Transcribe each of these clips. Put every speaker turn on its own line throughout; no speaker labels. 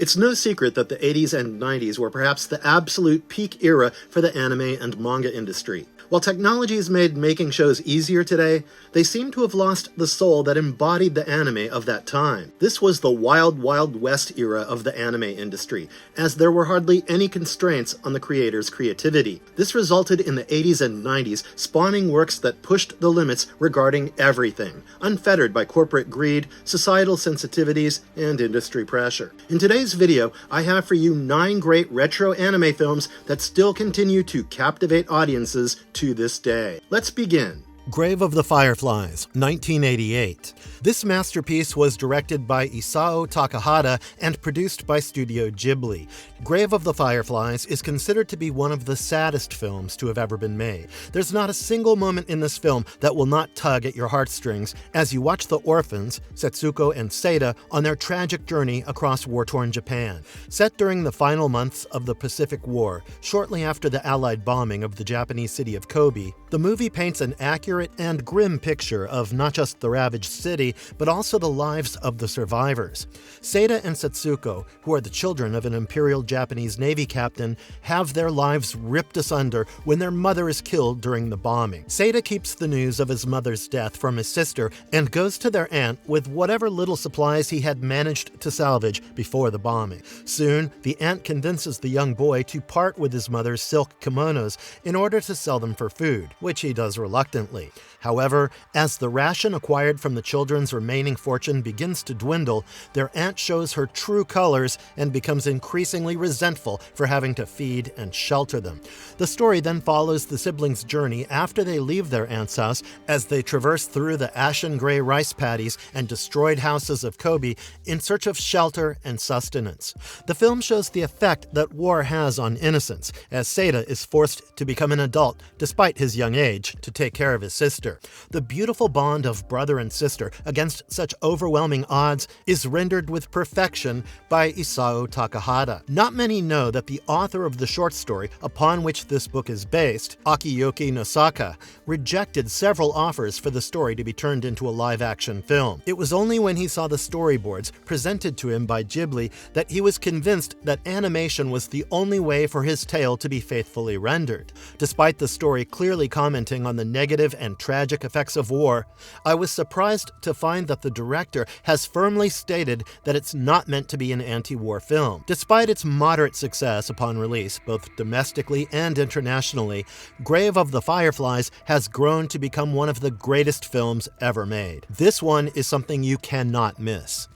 It's no secret that the 80s and 90s were perhaps the absolute peak era for the anime and manga industry. While technology has made making shows easier today, they seem to have lost the soul that embodied the anime of that time. This was the wild, wild west era of the anime industry, as there were hardly any constraints on the creator's creativity. This resulted in the 80s and 90s spawning works that pushed the limits regarding everything, unfettered by corporate greed, societal sensitivities, and industry pressure. In today's video, I have for you 9 great retro anime films that still continue to captivate audiences to this day. Let's begin.
Grave of the Fireflies, 1988. This masterpiece was directed by Isao Takahata and produced by Studio Ghibli. Grave of the Fireflies is considered to be one of the saddest films to have ever been made. There's not a single moment in this film that will not tug at your heartstrings as you watch the orphans, Setsuko and Seita, on their tragic journey across war-torn Japan. Set during the final months of the Pacific War, shortly after the Allied bombing of the Japanese city of Kobe, the movie paints an accurate and grim picture of not just the ravaged city, but also the lives of the survivors. Seita and Setsuko, who are the children of an Imperial Japanese Navy captain, have their lives ripped asunder when their mother is killed during the bombing. Seita keeps the news of his mother's death from his sister and goes to their aunt with whatever little supplies he had managed to salvage before the bombing. Soon, the aunt convinces the young boy to part with his mother's silk kimonos in order to sell them for food, which he does reluctantly. However, as the ration acquired from the children's remaining fortune begins to dwindle, their aunt shows her true colors and becomes increasingly resentful for having to feed and shelter them. The story then follows the siblings' journey after they leave their aunt's house as they traverse through the ashen gray rice paddies and destroyed houses of Kobe in search of shelter and sustenance. The film shows the effect that war has on innocence, as Seita is forced to become an adult despite his young age to take care of his sister. The beautiful bond of brother and sister against such overwhelming odds is rendered with perfection by Isao Takahata. Not many know that the author of the short story upon which this book is based, Akiyoki Nosaka, rejected several offers for the story to be turned into a live-action film. It was only when he saw the storyboards presented to him by Ghibli that he was convinced that animation was the only way for his tale to be faithfully rendered. Despite the story clearly commenting on the negative and tragic effects of war, I was surprised to find that the director has firmly stated that it's not meant to be an anti-war film. Despite its moderate success upon release, both domestically and internationally, Grave of the Fireflies has grown to become one of the greatest films ever made. This one is something you cannot miss.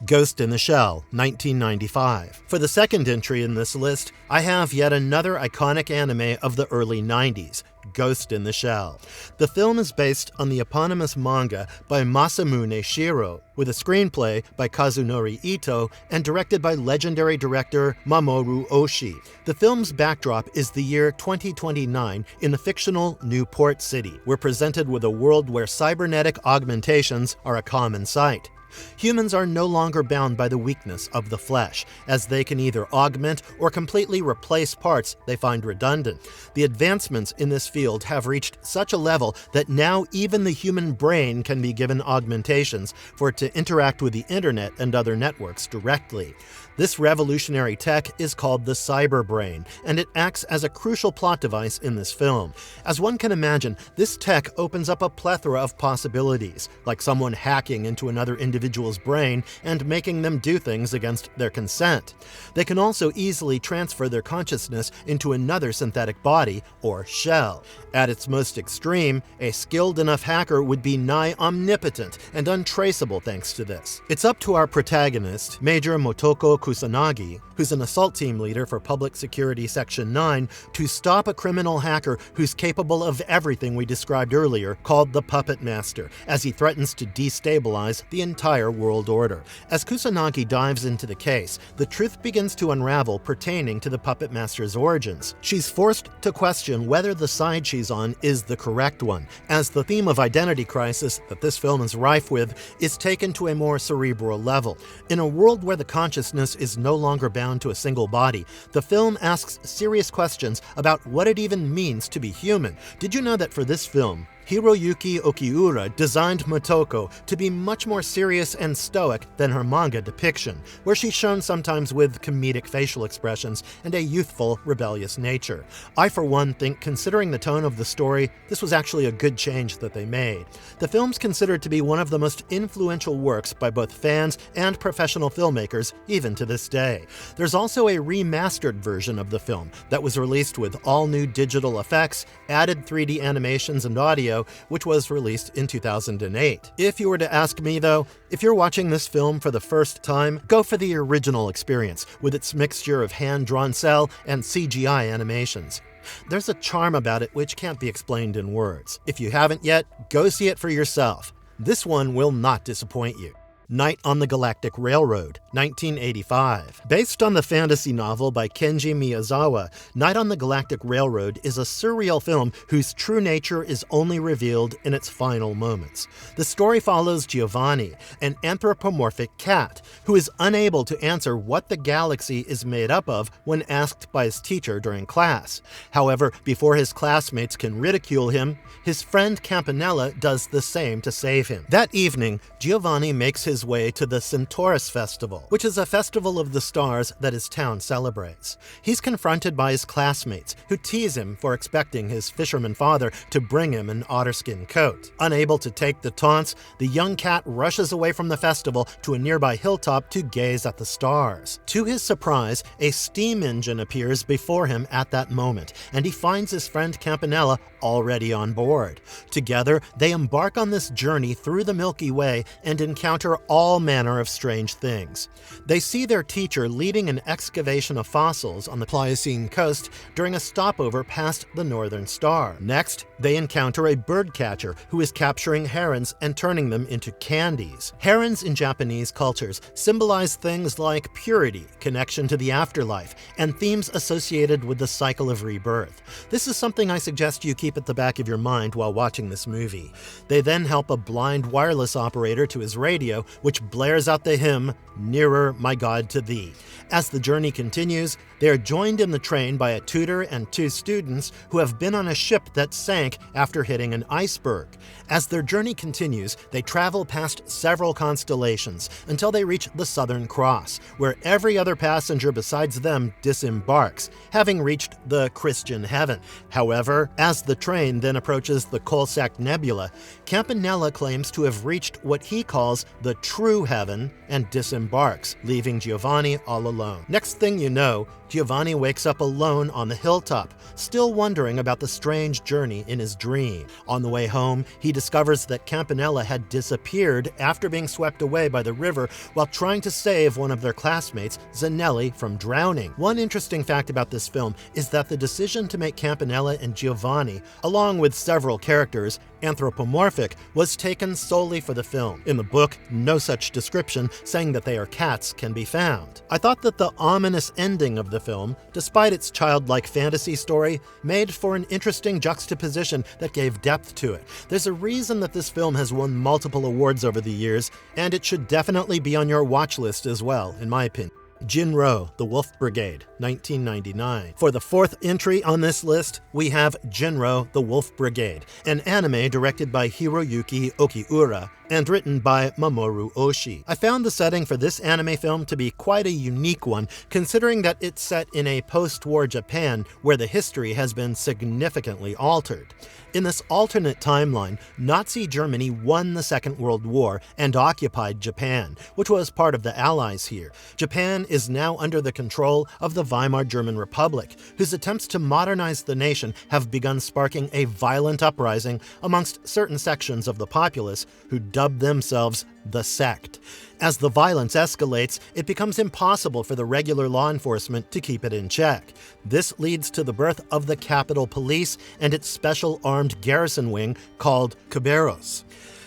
Ghost in the Shell, 1995. For the second entry in this list, I have yet another iconic anime of the early 90s, Ghost in the Shell. The film is based on the eponymous manga by Masamune Shirow, with a screenplay by Kazunori Ito and directed by legendary director Mamoru Oshii. The film's backdrop is the year 2029 in the fictional Newport City. We're presented with a world where cybernetic augmentations are a common sight. Humans are no longer bound by the weakness of the flesh, as they can either augment or completely replace parts they find redundant. The advancements in this field have reached such a level that now even the human brain can be given augmentations for it to interact with the internet and other networks directly. This revolutionary tech is called the cyber brain, and it acts as a crucial plot device in this film. As one can imagine, this tech opens up a plethora of possibilities, like someone hacking into another individual's brain and making them do things against their consent. They can also easily transfer their consciousness into another synthetic body, or shell. At its most extreme, a skilled enough hacker would be nigh omnipotent and untraceable thanks to this. It's up to our protagonist, Major Motoko Kusanagi, who's an assault team leader for Public Security Section 9, to stop a criminal hacker who's capable of everything we described earlier, called the Puppet Master, as he threatens to destabilize the entire world order. As Kusanagi dives into the case, the truth begins to unravel pertaining to the Puppet Master's origins. She's forced to question whether the side she's on is the correct one, as the theme of identity crisis that this film is rife with is taken to a more cerebral level. In a world where the consciousness is no longer bound to a single body, the film asks serious questions about what it even means to be human. Did you know that for this film, Hiroyuki Okiura designed Motoko to be much more serious and stoic than her manga depiction, where she's shown sometimes with comedic facial expressions and a youthful, rebellious nature. I, for one, think considering the tone of the story, this was actually a good change that they made. The film's considered to be one of the most influential works by both fans and professional filmmakers, even to this day. There's also a remastered version of the film that was released with all new digital effects, added 3D animations and audio, which was released in 2008. If you were to ask me though, if you're watching this film for the first time, go for the original experience with its mixture of hand-drawn cel and CGI animations. There's a charm about it which can't be explained in words. If you haven't yet, go see it for yourself. This one will not disappoint you. Night on the Galactic Railroad, 1985. Based on the fantasy novel by Kenji Miyazawa, Night on the Galactic Railroad is a surreal film whose true nature is only revealed in its final moments. The story follows Giovanni, an anthropomorphic cat, who is unable to answer what the galaxy is made up of when asked by his teacher during class. However, before his classmates can ridicule him, his friend Campanella does the same to save him. That evening, Giovanni makes his way to the Centaurus Festival, which is a festival of the stars that his town celebrates. He's confronted by his classmates, who tease him for expecting his fisherman father to bring him an otterskin coat. Unable to take the taunts, the young cat rushes away from the festival to a nearby hilltop to gaze at the stars. To his surprise, a steam engine appears before him at that moment, and he finds his friend Campanella already on board. Together, they embark on this journey through the Milky Way and encounter all manner of strange things. They see their teacher leading an excavation of fossils on the Pliocene coast during a stopover past the Northern Star. Next, they encounter a birdcatcher who is capturing herons and turning them into candies. Herons in Japanese cultures symbolize things like purity, connection to the afterlife, and themes associated with the cycle of rebirth. This is something I suggest you keep at the back of your mind while watching this movie. They then help a blind wireless operator to his radio, which blares out the hymn, "Nearer, My God, to Thee." As the journey continues, they are joined in the train by a tutor and two students who have been on a ship that sank after hitting an iceberg. As their journey continues, they travel past several constellations until they reach the Southern Cross, where every other passenger besides them disembarks, having reached the Christian heaven. However, as the train then approaches the Coalsack Nebula, Campanella claims to have reached what he calls the true heaven and disembarks, leaving Giovanni all alone. Next thing you know, Giovanni wakes up alone on the hilltop, still wondering about the strange journey in his dream. On the way home, he discovers that Campanella had disappeared after being swept away by the river while trying to save one of their classmates, Zanelli, from drowning. One interesting fact about this film is that the decision to make Campanella and Giovanni, along with several characters, anthropomorphic, was taken solely for the film. In the book, no such description saying that they are cats can be found. I thought that the ominous ending of the film, despite its childlike fantasy story, made for an interesting juxtaposition that gave depth to it. There's a reason that this film has won multiple awards over the years, and it should definitely be on your watch list as well, in my opinion. Jin-Roh, The Wolf Brigade, 1999. For the fourth entry on this list, we have Jin-Roh, The Wolf Brigade, an anime directed by Hiroyuki Okiura and written by Mamoru Oshii. I found the setting for this anime film to be quite a unique one, considering that it's set in a post-war Japan where the history has been significantly altered. In this alternate timeline, Nazi Germany won the Second World War and occupied Japan, which was part of the Allies here. Japan is now under the control of the Weimar German Republic, whose attempts to modernize the nation have begun sparking a violent uprising amongst certain sections of the populace who dub themselves the Sect. As the violence escalates, it becomes impossible for the regular law enforcement to keep it in check. This leads to the birth of the Capitol Police and its special armed garrison wing called Caballeros.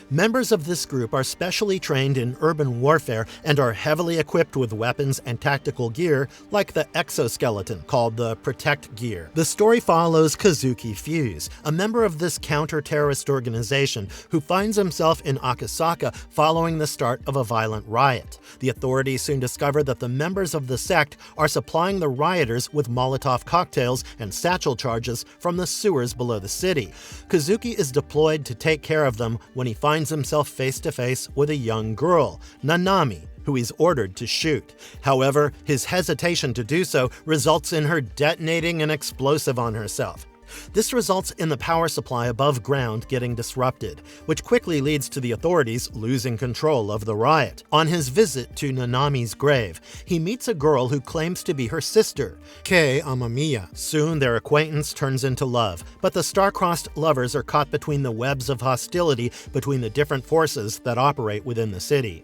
Members of this group are specially trained in urban warfare and are heavily equipped with weapons and tactical gear like the exoskeleton called the Protect gear. The story follows Kazuki Fuse, a member of this counter-terrorist organization who finds himself in Akasaka following the start of a violent riot. The authorities soon discover that the members of the sect are supplying the rioters with Molotov cocktails and satchel charges from the sewers below the city. Kazuki is deployed to take care of them when he finds himself face-to-face with a young girl, Nanami, who he's ordered to shoot. However, his hesitation to do so results in her detonating an explosive on herself. This results in the power supply above ground getting disrupted, which quickly leads to the authorities losing control of the riot. On his visit to Nanami's grave, he meets a girl who claims to be her sister, Kei Amamiya. Soon their acquaintance turns into love, but the star-crossed lovers are caught between the webs of hostility between the different forces that operate within the city.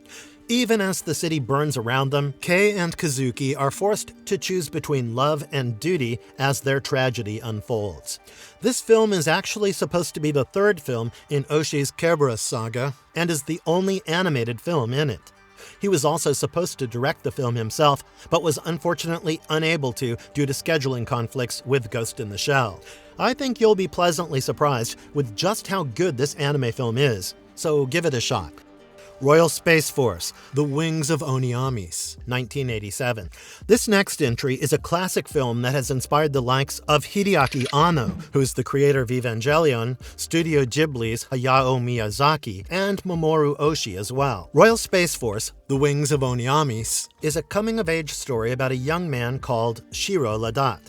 Even as the city burns around them, Kei and Kazuki are forced to choose between love and duty as their tragedy unfolds. This film is actually supposed to be the third film in Oshii's Kerberos saga, and is the only animated film in it. He was also supposed to direct the film himself, but was unfortunately unable to due to scheduling conflicts with Ghost in the Shell. I think you'll be pleasantly surprised with just how good this anime film is, so give it a shot. Royal Space Force, The Wings of Oniamis, 1987. This next entry is a classic film that has inspired the likes of Hideaki Anno, who's the creator of Evangelion, Studio Ghibli's Hayao Miyazaki, and Mamoru Oshii as well. Royal Space Force, The Wings of Oniamis, is a coming-of-age story about a young man called Shiro Ladat.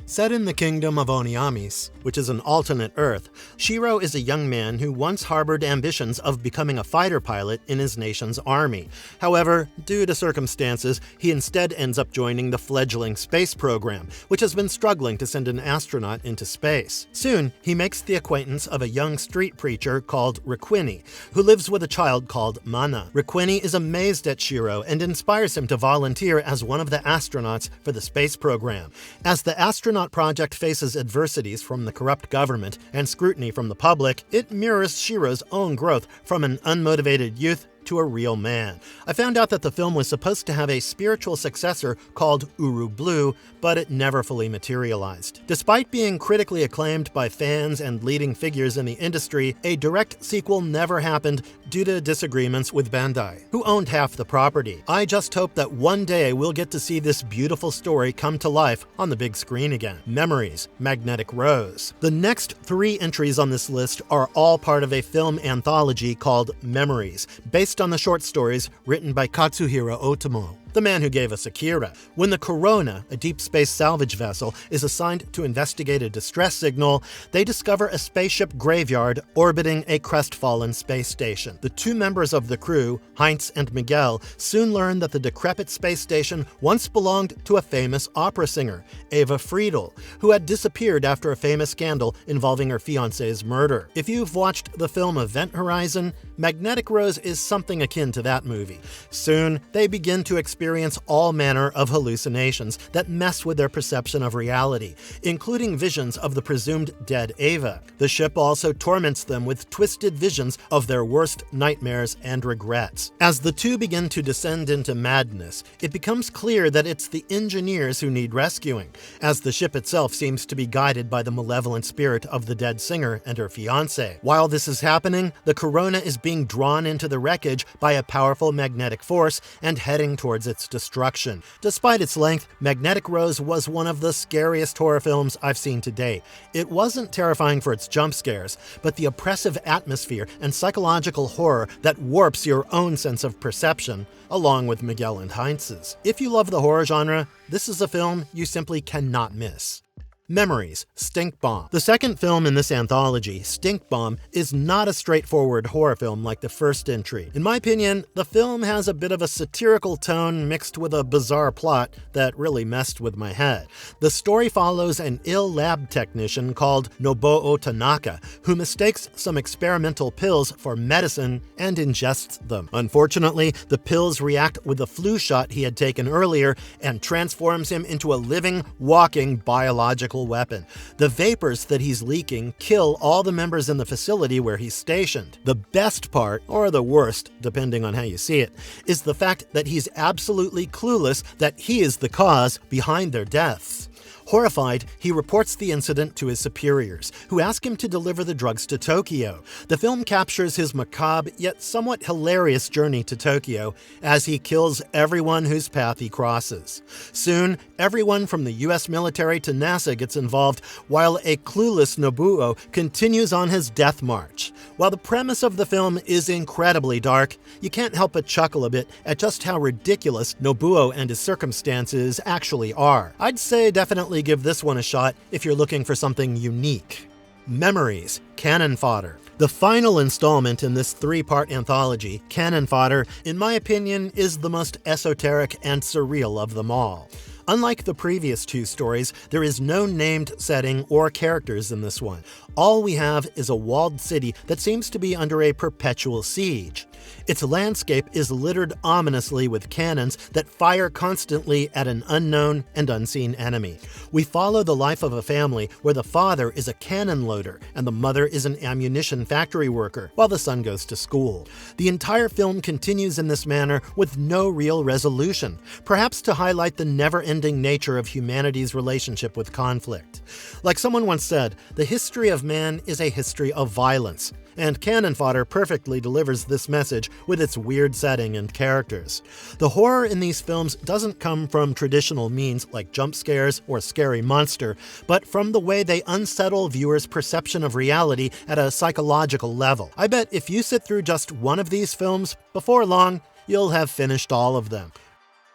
Set in the kingdom of Oniamis, which is an alternate Earth, Shiro is a young man who once harbored ambitions of becoming a fighter pilot in his nation's army. However, due to circumstances, he instead ends up joining the fledgling space program, which has been struggling to send an astronaut into space. Soon, he makes the acquaintance of a young street preacher called Riquini, who lives with a child called Mana. Riquini is amazed at Shiro and inspires him to volunteer as one of the astronauts for the space program. As the astronaut project faces adversities from the corrupt government and scrutiny from the public, it mirrors Shiro's own growth from an unmotivated youth to a real man. I found out that the film was supposed to have a spiritual successor called Uru Blue, but it never fully materialized. Despite being critically acclaimed by fans and leading figures in the industry, a direct sequel never happened due to disagreements with Bandai, who owned half the property. I just hope that one day we'll get to see this beautiful story come to life on the big screen again. Memories, Magnetic Rose. The next three entries on this list are all part of a film anthology called Memories, based on the short stories written by Katsuhiro Otomo, the man who gave us Akira. When the Corona, a deep space salvage vessel, is assigned to investigate a distress signal, they discover a spaceship graveyard orbiting a crestfallen space station. The two members of the crew, Heinz and Miguel, soon learn that the decrepit space station once belonged to a famous opera singer, Eva Friedel, who had disappeared after a famous scandal involving her fiancé's murder. If you've watched the film Event Horizon, Magnetic Rose is something akin to that movie. Soon, they begin to experience all manner of hallucinations that mess with their perception of reality, including visions of the presumed dead Ava. The ship also torments them with twisted visions of their worst nightmares and regrets. As the two begin to descend into madness, it becomes clear that it's the engineers who need rescuing, as the ship itself seems to be guided by the malevolent spirit of the dead singer and her fiancé. While this is happening, the Corona is being drawn into the wreckage by a powerful magnetic force and heading towards its destruction. Despite its length, Magnetic Rose was one of the scariest horror films I've seen to date. It wasn't terrifying for its jump scares, but the oppressive atmosphere and psychological horror that warps your own sense of perception, along with Miguel and Heinz's. If you love the horror genre, this is a film you simply cannot miss. Memories, Stink Bomb. The second film in this anthology, Stink Bomb, is not a straightforward horror film like the first entry. In my opinion, the film has a bit of a satirical tone mixed with a bizarre plot that really messed with my head. The story follows an ill lab technician called Nobuo Tanaka, who mistakes some experimental pills for medicine and ingests them. Unfortunately, the pills react with the flu shot he had taken earlier and transforms him into a living, walking biological biological weapon. The vapors that he's leaking kill all the members in the facility where he's stationed. The best part, or the worst, depending on how you see it, is the fact that he's absolutely clueless that he is the cause behind their deaths. Horrified, he reports the incident to his superiors, who ask him to deliver the drugs to Tokyo. The film captures his macabre yet somewhat hilarious journey to Tokyo as he kills everyone whose path he crosses. Soon, everyone from the US military to NASA gets involved, while a clueless Nobuo continues on his death march. While the premise of the film is incredibly dark, you can't help but chuckle a bit at just how ridiculous Nobuo and his circumstances actually are. I'd say definitely give this one a shot if you're looking for something unique. Memories, Cannon Fodder. The final installment in this 3-part anthology, Cannon Fodder, in my opinion, is the most esoteric and surreal of them all. Unlike the previous 2 stories, there is no named setting or characters in this one. All we have is a walled city that seems to be under a perpetual siege. Its landscape is littered ominously with cannons that fire constantly at an unknown and unseen enemy. We follow the life of a family where the father is a cannon loader and the mother is an ammunition factory worker, while the son goes to school. The entire film continues in this manner with no real resolution, perhaps to highlight the never-ending nature of humanity's relationship with conflict. Like someone once said, the history of man is a history of violence. And Cannon Fodder perfectly delivers this message with its weird setting and characters. The horror in these films doesn't come from traditional means like jump scares or scary monster, but from the way they unsettle viewers' perception of reality at a psychological level. I bet if you sit through just one of these films, before long, you'll have finished all of them.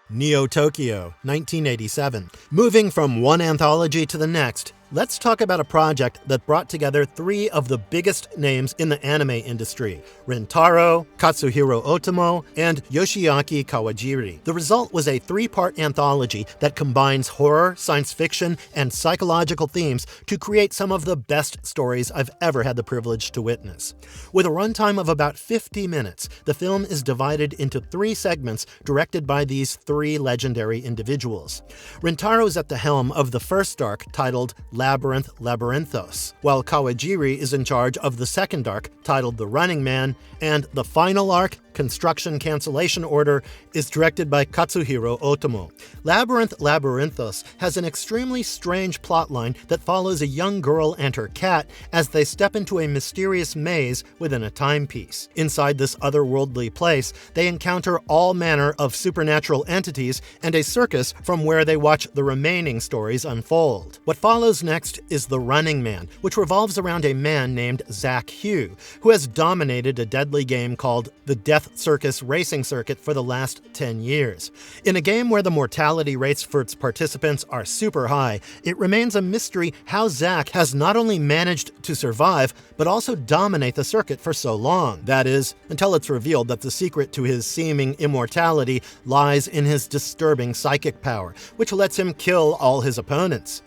Neo Tokyo, 1987. Moving from one anthology to the next, let's talk about a project that brought together 3 of the biggest names in the anime industry: Rentaro, Katsuhiro Otomo, and Yoshiaki Kawajiri. The result was a 3-part anthology that combines horror, science fiction, and psychological themes to create some of the best stories I've ever had the privilege to witness. With a runtime of about 50 minutes, the film is divided into 3 segments directed by these 3 legendary individuals. Rentaro's at the helm of the first arc, titled Labyrinth Labyrinthos, while Kawajiri is in charge of the second arc, titled The Running Man, and the final arc, Construction Cancellation Order, is directed by Katsuhiro Otomo. Labyrinth Labyrinthos has an extremely strange plotline that follows a young girl and her cat as they step into a mysterious maze within a timepiece. Inside this otherworldly place, they encounter all manner of supernatural entities and a circus from where they watch the remaining stories unfold. What follows next is The Running Man, which revolves around a man named Zach Hugh, who has dominated a deadly game called the Death Circus Racing Circuit for the last 10 years. In a game where the mortality rates for its participants are super high, it remains a mystery how Zach has not only managed to survive, but also dominate the circuit for so long. That is, until it's revealed that the secret to his seeming immortality lies in his disturbing psychic power, which lets him kill all his opponents.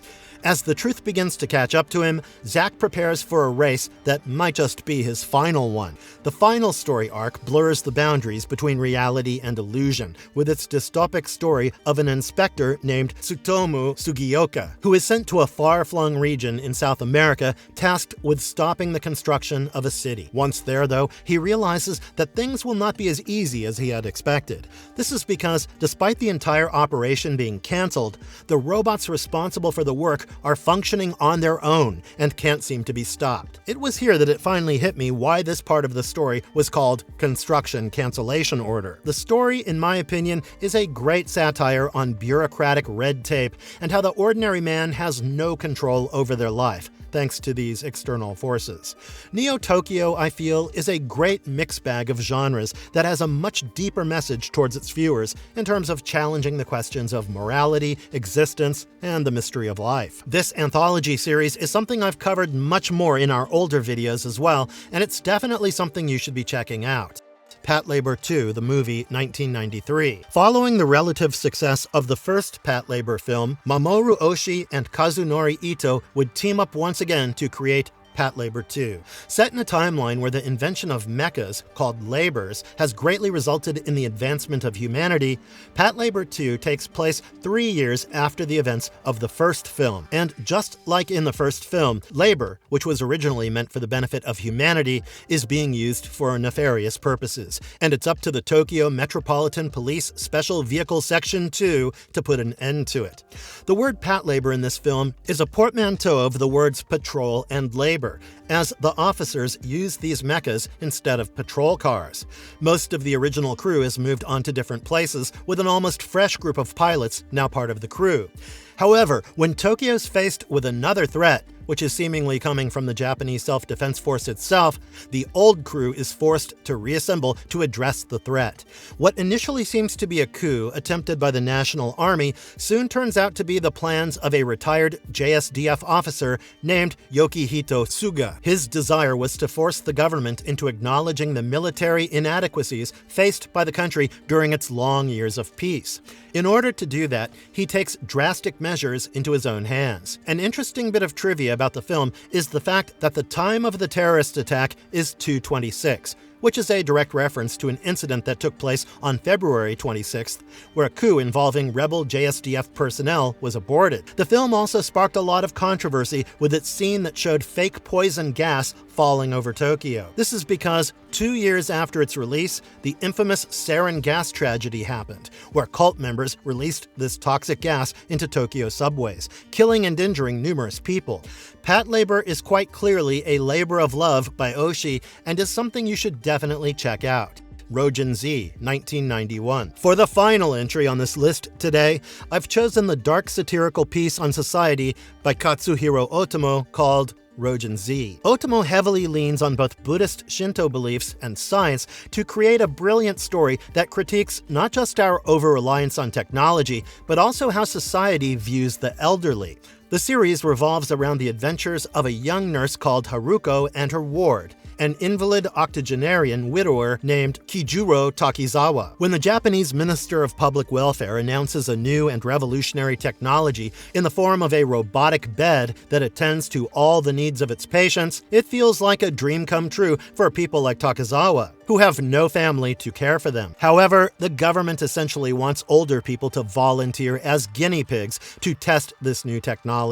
As the truth begins to catch up to him, Zack prepares for a race that might just be his final one. The final story arc blurs the boundaries between reality and illusion, with its dystopic story of an inspector named Tsutomu Sugioka, who is sent to a far-flung region in South America tasked with stopping the construction of a city. Once there, though, he realizes that things will not be as easy as he had expected. This is because, despite the entire operation being cancelled, the robots responsible for the work are functioning on their own and can't seem to be stopped. It was here that it finally hit me why this part of the story was called Construction Cancellation Order. The story, in my opinion, is a great satire on bureaucratic red tape and how the ordinary man has no control over their life, thanks to these external forces. Neo Tokyo, I feel, is a great mixed bag of genres that has a much deeper message towards its viewers in terms of challenging the questions of morality, existence, and the mystery of life. This anthology series is something I've covered much more in our older videos as well, and it's definitely something you should be checking out. Patlabor 2, the movie, 1993. Following the relative success of the first Patlabor film, Mamoru Oshii and Kazunori Ito would team up once again to create Patlabor 2. Set in a timeline where the invention of mechas, called labors, has greatly resulted in the advancement of humanity, Patlabor 2 takes place 3 years after the events of the first film. And just like in the first film, labor, which was originally meant for the benefit of humanity, is being used for nefarious purposes. And it's up to the Tokyo Metropolitan Police Special Vehicle Section 2 to put an end to it. The word Patlabor in this film is a portmanteau of the words patrol and labor, as the officers use these mechas instead of patrol cars. Most of the original crew has moved on to different places, with an almost fresh group of pilots now part of the crew. However, when Tokyo's faced with another threat, which is seemingly coming from the Japanese self-defense force itself, the old crew is forced to reassemble to address the threat. What initially seems to be a coup attempted by the National Army soon turns out to be the plans of a retired JSDF officer named Yokihito Suga. His desire was to force the government into acknowledging the military inadequacies faced by the country during its long years of peace. In order to do that, he takes drastic measures into his own hands. An interesting bit of trivia about the film is the fact that the time of the terrorist attack is 2/26, which is a direct reference to an incident that took place on February 26th, where a coup involving rebel JSDF personnel was aborted. The film also sparked a lot of controversy with its scene that showed fake poison gas falling over Tokyo. This is because 2 years after its release, the infamous sarin gas tragedy happened, where cult members released this toxic gas into Tokyo subways, killing and injuring numerous people. Patlabor is quite clearly a labor of love by Oshii and is something you should definitely check out. Roujin Z, 1991. For the final entry on this list today, I've chosen the dark satirical piece on society by Katsuhiro Otomo called Roujin Z. Otomo heavily leans on both Buddhist Shinto beliefs and science to create a brilliant story that critiques not just our over-reliance on technology, but also how society views the elderly. The series revolves around the adventures of a young nurse called Haruko and her ward, an invalid octogenarian widower named Kijuro Takizawa. When the Japanese Minister of Public Welfare announces a new and revolutionary technology in the form of a robotic bed that attends to all the needs of its patients, it feels like a dream come true for people like Takizawa, who have no family to care for them. However, the government essentially wants older people to volunteer as guinea pigs to test this new technology.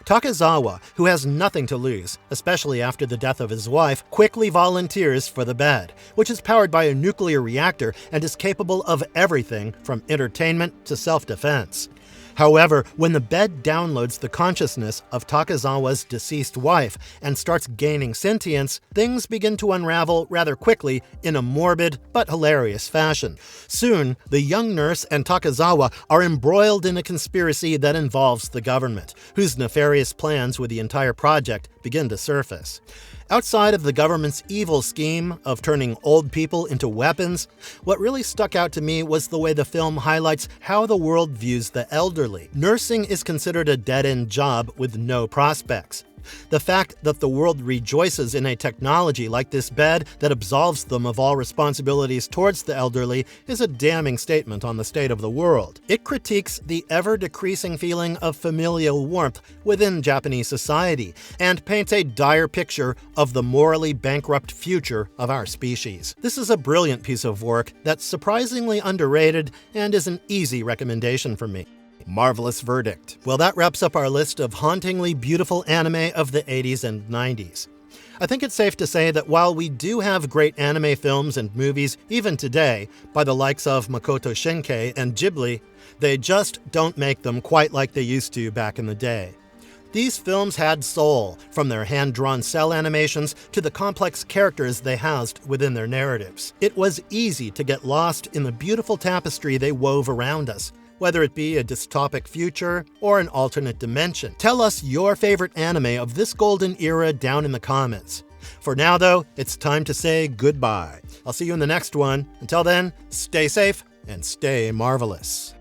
Takizawa, who has nothing to lose, especially after the death of his wife, quickly volunteers for the bed, which is powered by a nuclear reactor and is capable of everything from entertainment to self-defense. However, when the bed downloads the consciousness of Takizawa's deceased wife and starts gaining sentience, things begin to unravel rather quickly in a morbid but hilarious fashion. Soon, the young nurse and Takizawa are embroiled in a conspiracy that involves the government, whose nefarious plans with the entire project begin to surface. Outside of the government's evil scheme of turning old people into weapons, what really stuck out to me was the way the film highlights how the world views the elderly. Nursing is considered a dead-end job with no prospects. The fact that the world rejoices in a technology like this bed that absolves them of all responsibilities towards the elderly is a damning statement on the state of the world. It critiques the ever-decreasing feeling of familial warmth within Japanese society and paints a dire picture of the morally bankrupt future of our species. This is a brilliant piece of work that's surprisingly underrated and is an easy recommendation from me. Marvelous verdict. Well, that wraps up our list of hauntingly beautiful anime of the 80s and 90s. I think it's safe to say that while we do have great anime films and movies even today by the likes of Makoto Shinkai and Ghibli, they just don't make them quite like they used to back in the day. These films had soul, from their hand-drawn cell animations to the complex characters they housed within their narratives. It was easy to get lost in the beautiful tapestry they wove around us, whether it be a dystopic future or an alternate dimension. Tell us your favorite anime of this golden era down in the comments. For now, though, it's time to say goodbye. I'll see you in the next one. Until then, stay safe and stay marvelous.